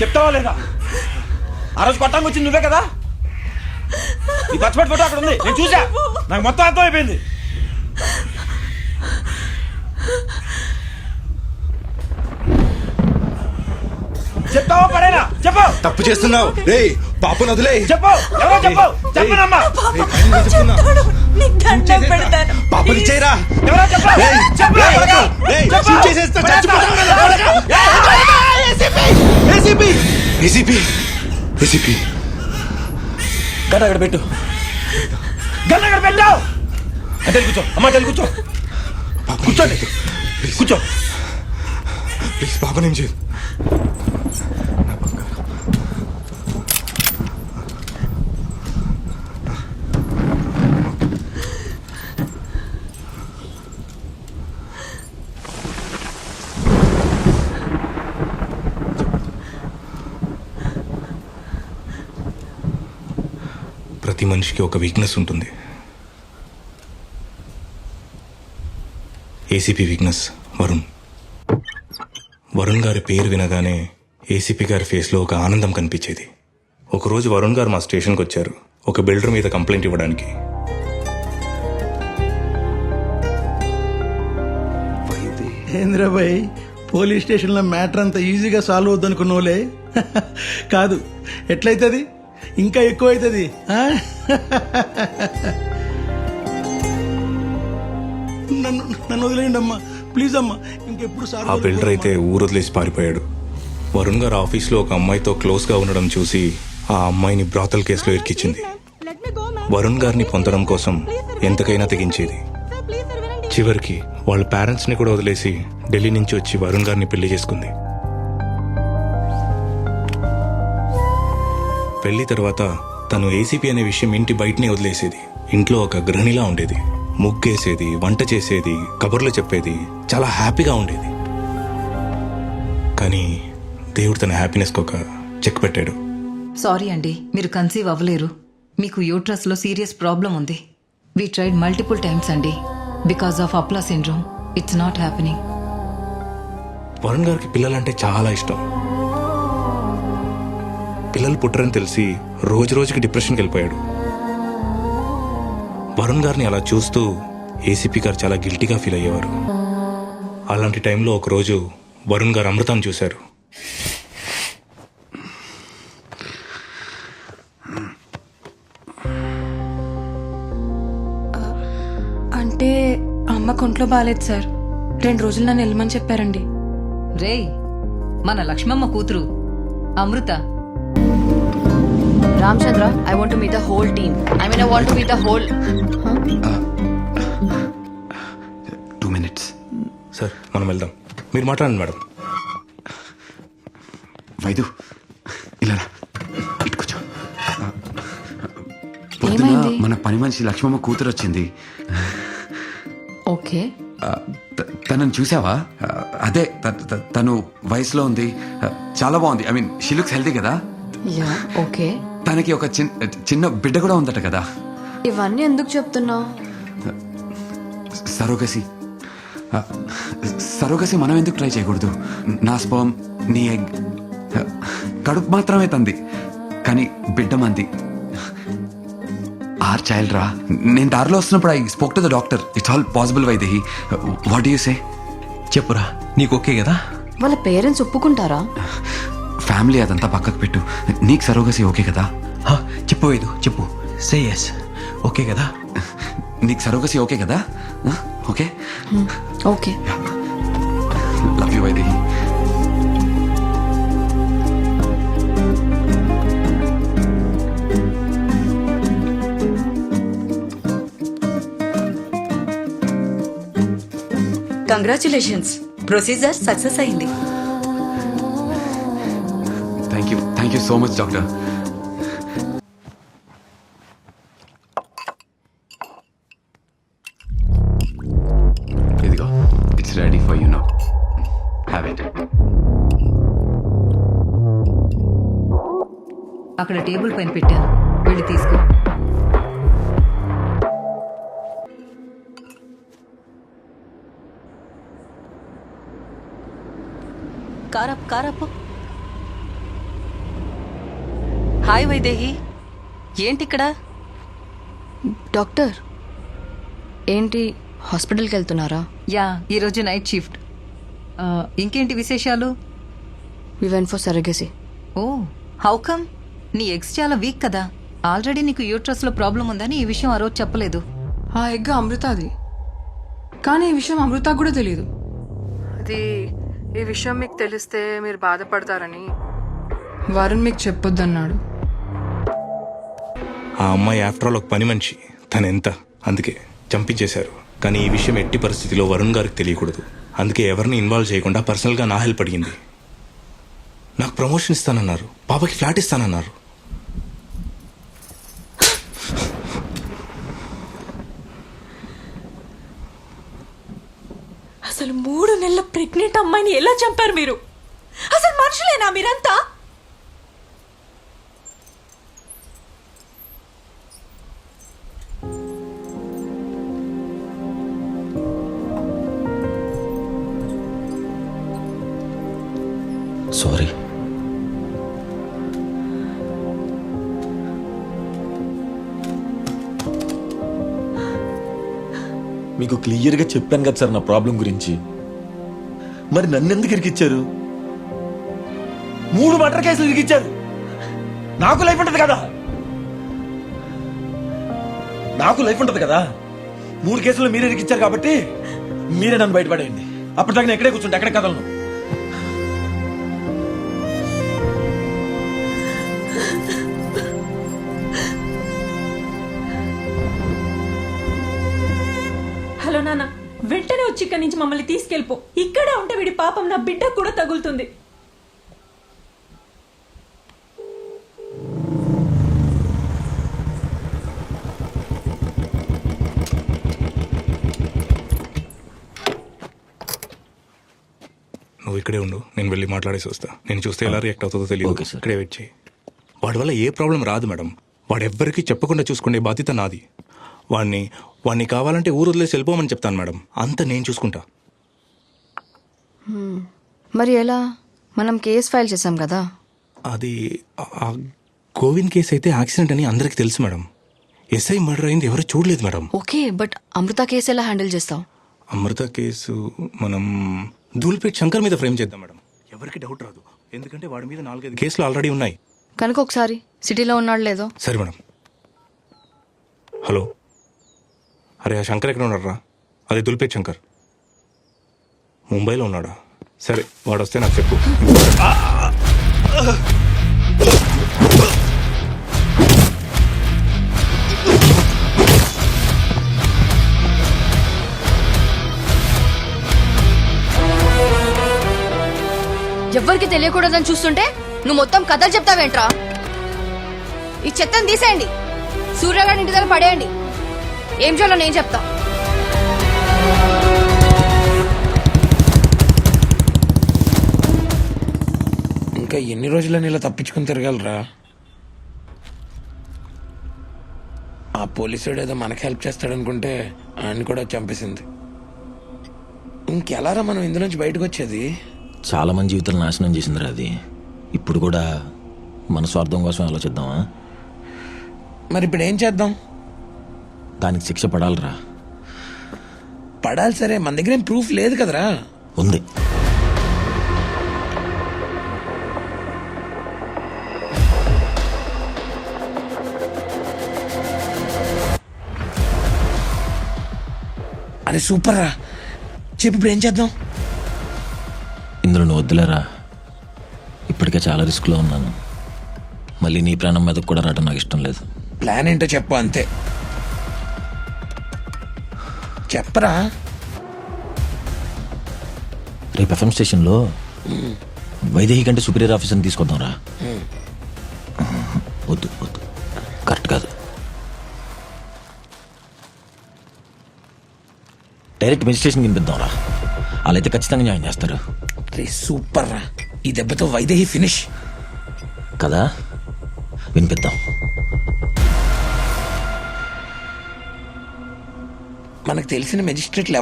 చెప్తావా లేదా? ఆ రోజు కొట్టానికి వచ్చింది నువ్వే కదా? ఈ పచ్చబడి ఫోటో అక్కడ ఉంది, నేను చూసా. నాకు మొత్తం అర్థం అయిపోయింది. చెప్తావా పడేనా? చెప్పు. తప్పు చేస్తున్నావు. రే పాపను వదిలే. చెప్పు, ఎవరో చెప్పు. చెప్పనమ్మా. పాపని చేయరా. ఎవరో చెప్పు. గన్ అక్కడ పెట్టు. గన్ అక్కడ పెట్టావు. అంటే కూర్చో అమ్మా, కూర్చో. కూర్చోండి, కూర్చో. ప్లీజ్ పాపని ఏం చేయదు. ప్రతి మనిషికి ఒక వీక్నెస్ ఉంటుంది. ACP weakness Varun. వరుణ్ గారి పేరు వినగానే ఏసీపీ గారి ఫేస్లో ఒక ఆనందం కనిపించేది. ఒకరోజు వరుణ్ గారు మా స్టేషన్కి వచ్చారు, ఒక బిల్డర్ మీద కంప్లైంట్ ఇవ్వడానికి. ఏంద్రబాయ్, పోలీస్ స్టేషన్లో మ్యాటర్ అంత ఈజీగా సాల్వ్ అవుద్దనుకున్నావులే. కాదు, ఎట్లయితుంది, ఇంకా ఎక్కువ అవుతుంది. నన్ను వదిలేయండి అమ్మా, ప్లీజ్ అమ్మా. ఇంకెప్పుడు సార్. ఆ బిల్డర్ అయితే ఊరు వదిలేసి పారిపోయాడు. వరుణ్ గారు ఆఫీస్లో ఒక అమ్మాయితో క్లోజ్గా ఉండడం చూసి ఆ అమ్మాయిని బ్రాతల్ కేసులో ఇరికిచ్చింది. వరుణ్ గారిని పొందడం కోసం ఎంతకైనా తెగించేది. చివరికి వాళ్ళ పేరెంట్స్ని కూడా వదిలేసి ఢిల్లీ నుంచి వచ్చి వరుణ్ గారిని పెళ్లి చేసుకుంది. పెళ్లి తర్వాత తను ఏసీపీ అనే విషయం ఇంటి బయటనే వదిలేసేది. ఇంట్లో ఒక గృహిణిలా ఉండేది. ముగ్గేసేది, వంట చేసేది, కబుర్లు చెప్పేది, చాలా హ్యాపీగా ఉండేది. కానీ దేవుడు తన హ్యాపీనెస్కి ఒక చెక్ పెట్టాడు. సారీ అండి, మీరు కన్సీవ్ అవ్వలేరు. మీకు యూట్రస్లో సీరియస్ ప్రాబ్లం ఉంది. వీ ట్రైడ్ మల్టిపుల్ టైమ్స్ అండి. బికాస్ ఆఫ్ అప్లా syndrome it's not happening. Varun గారికి పిల్లలంటే చాలా ఇష్టం. పిల్లలు పుట్టరని తెలిసి రోజు రోజుకి డిప్రెషన్కి వెళ్ళిపోయాడు. వరుణ్ గారిని అలా చూస్తూ ఏసీపీ గారు చాలా గిల్టీగా ఫీల్ అయ్యేవారు. అలాంటి టైంలో ఒకరోజు వరుణ్ గారు అమృతాన్ని చూశారు. అంటే అమ్మ కొంట్లో బాగాలేదు సార్, 2 రోజులు నన్ను వెళ్ళమని చెప్పారండి. రేయ్, మన లక్ష్మమ్మ కూతురు అమృత. Ramchandra, I want to meet the whole team. I want to meet the whole... 2 minutes. Sir, మనం వెళ్దాం. మీరు మాట్లాడండి మేడం. వైదు, ఇలా ఇటుకొచ్చా. ఏమైంది? మన పని మనిషి లక్ష్మమ్మ కూతురు వచ్చింది. ఓకే. తనని చూసావా? అదే తను వయసులో ఉంది, చాలా బాగుంది. I mean she looks healthy కదా. Ya, okay. తనకి ఒక చిన్న బిడ్డ కూడా ఉందట కదా. ఇవన్నీ ఎందుకు చెప్తున్నావు? సరోగసి మనం ఎందుకు ట్రై చేయకూడదు? నా స్పర్మ్, నీ ఎగ్, కడుపు మాత్రమే తంది, కానీ బిడ్డ మంది. ఆర్ చైల్డ్ రా. నేను దారిలో వస్తున్నప్పుడు I spoke to the doctor. It's all possible Vaidehi. What you say? చెప్పురా, నీకు ఓకే కదా? వాళ్ళ పేరెంట్స్ ఒప్పుకుంటారా? ఫ్యామిలీ అదంతా పక్కకు పెట్టు. నీకు సరోగసి ఓకే కదా? చెప్పు వైదు, చెప్పు. Say yes. ఓకే కదా? నీకు సరోగసి ఓకే కదా? Okay, okay. Love you Vaidehi. Congratulations, procedure success అయింది. Thank you so much doctor. ఇదిగో, it's ready for you now. Have it. అక్కడ టేబుల్ పైన పెట్టాను, వెళ్ళి తీసుకో. కారప్. హాయ్ వైదేహి, ఏంటి ఇక్కడ? డాక్టర్ ఏంటి హాస్పిటల్కి వెళ్తున్నారా? యా, ఈరోజు నైట్ షిఫ్ట్. ఇంకేంటి విశేషాలు? We went for surrogacy. Oh, how come? నీ ఎగ్స్ చాలా వీక్ కదా. ఆల్రెడీ నీకు యూట్రస్ లో ప్రాబ్లం ఉందని ఈ విషయం ఆ రోజు చెప్పలేదు. ఆ ఎగ్ అమృతది, కానీ ఈ విషయం అమృతకు కూడా తెలియదు. అది ఈ విషయం మీకు తెలిస్తే మీరు బాధపడతారని వరుణ్ మీకు చెప్పొద్దన్నాడు. ఆ అమ్మాయి ఆఫ్టర్ ఆల్ ఒక పని మనిషి, తనెంత, అందుకే చంపించేశారు. కానీ ఈ విషయం ఎట్టి పరిస్థితిలో వరుణ్ గారికి తెలియకూడదు. అందుకే ఎవరిని ఇన్వాల్వ్ చేయకుండా పర్సనల్గా నా హెల్ప్ అడిగింది. నాకు ప్రమోషన్ ఇస్తానన్నారు, పాపకి ఫ్లాట్ ఇస్తానన్నారు. అసలు 3 నెలల ప్రెగ్నెంట్ అమ్మాయిని ఎలా చంపారు మీరు? అసలు మనుషులేనా మీరంతా? సారీ. మీకు క్లియర్గా చెప్పాను కదా సార్ నా ప్రాబ్లం గురించి. మరి నన్ను ఎందుకు ఇరికిచ్చారు? 3 మర్డర్ కేసులు ఇరికిచ్చారు. నాకు లైఫ్ ఉంటుంది కదా, 3 కేసులు మీరే ఇరికిచ్చారు కాబట్టి మీరే నన్ను బయటపడేయండి. అప్పటిదాకా నేను ఎక్కడే కూర్చుంటే ఎక్కడే కదలను. హలో నాన్న, వెంటనే వచ్చి ఇక్కడి నుంచి మమ్మల్ని తీసుకెళ్ళిపో. ఇక్కడే ఉంటే వీడి పాపం నా బిడ్డకు కూడా తగులుతుంది. నువ్వు ఇక్కడే ఉండు, నేను వెళ్ళి మాట్లాడేసి వస్తా. నేను చూస్తే ఎలా రియాక్ట్ అవుతుందో తెలియదు. ఇక్కడే వెయిట్ చేయి. వాడి వల్ల ఏ ప్రాబ్లం రాదు మేడం. వాడెవ్వరికీ చెప్పకుండా చూసుకునే బాధ్యత నాది. వాడిని కావాలంటే ఊరు వదిలేసి వెళ్ళిపోమని చెప్తాను మేడం. అంత నేను చూసుకుంటా. మరి ఎలా? మనం కేసు ఫైల్ చేసాం కదా. అది ఆ గోవింద్ కేసు అయితే యాక్సిడెంట్ అని అందరికీ తెలుసు మేడం. ఎస్ఐ మర్డర్ అయింది ఎవరు చూడలేదు madam. Okay, but Amrutha case ఎలా హ్యాండిల్ చేస్తావు? అమృత కేసు మనం ధూల్పేట్ శంకర్ మీద ఫ్రేమ్ చేద్దాం మేడం. ఎవరికి డౌట్ రాదు, ఎందుకంటే వాడి మీద 4-5 కేసులు ఆల్రెడీ ఉన్నాయి కనుక ఒకసారి సిటీలో ఉన్నాడు లేదో. సరే మేడం. హలో, అరే ఆ శంకర్ ఎక్కడ ఉన్నారా? అదే దుల్పేట్ శంకర్. ముంబైలో ఉన్నాడా? సరే, వాడు వస్తే నాకు చెప్పు. ఎవ్వరికి తెలియకూడదని చూస్తుంటే నువ్వు మొత్తం కథలు చెప్తావేంట్రా? ఈ చెత్తను తీసేయండి, సూర్యగారి ఇంటి దగ్గర పడేయండి. ఏం చేయాలో నేను చెప్తా. ఇంకా ఎన్ని రోజులని ఇలా తప్పించుకుని తిరగలరా? ఆ పోలీసుడు ఏదో మనకి హెల్ప్ చేస్తాడనుకుంటే ఆయన కూడా చంపేసింది. ఇంకెలారా మనం ఇందులోంచి బయటకు వచ్చేది? చాలా మంది జీవితాలు నాశనం చేసిందిరా అది. ఇప్పుడు కూడా మన స్వార్థం కోసం ఆలోచిద్దామా? మరి ఇప్పుడు ఏం చేద్దాం? దానికి శిక్ష పడాలిరా. పడాలి, సరే, మన దగ్గర ఏం ప్రూఫ్ లేదు కదరా. ఉంది. అరే సూపర్ రా, చెప్పి ఇప్పుడు ఏం చేద్దాం? ఇందులో నువ్వు వద్దులేరా, ఇప్పటికే చాలా రిస్క్లో ఉన్నాను. మళ్ళీ నీ ప్రాణం మీదకు కూడా రావడం నాకు ఇష్టం లేదు. ప్లాన్ ఏంటో చెప్పు, అంతే. చెప్పరా. రేపు ఎఫ్ఎం స్టేషన్లో వైదేహి కంటే సుపీరియర్ ఆఫీసర్ని తీసుకొద్దాం రా. వద్దు వద్దు, కరెక్ట్ కాదు. డైరెక్ట్ మెజిస్ట్రేషన్ వినిపిద్దాం రా, వాళ్ళైతే ఖచ్చితంగా న్యాయం చేస్తారు. రే సూపర్ రా, ఈ దెబ్బతో వైదేహి ఫినిష్ కదా, వినిపిద్దాం. మనకు తెలిసిన మెజిస్ట్రేట్లు ఎవరు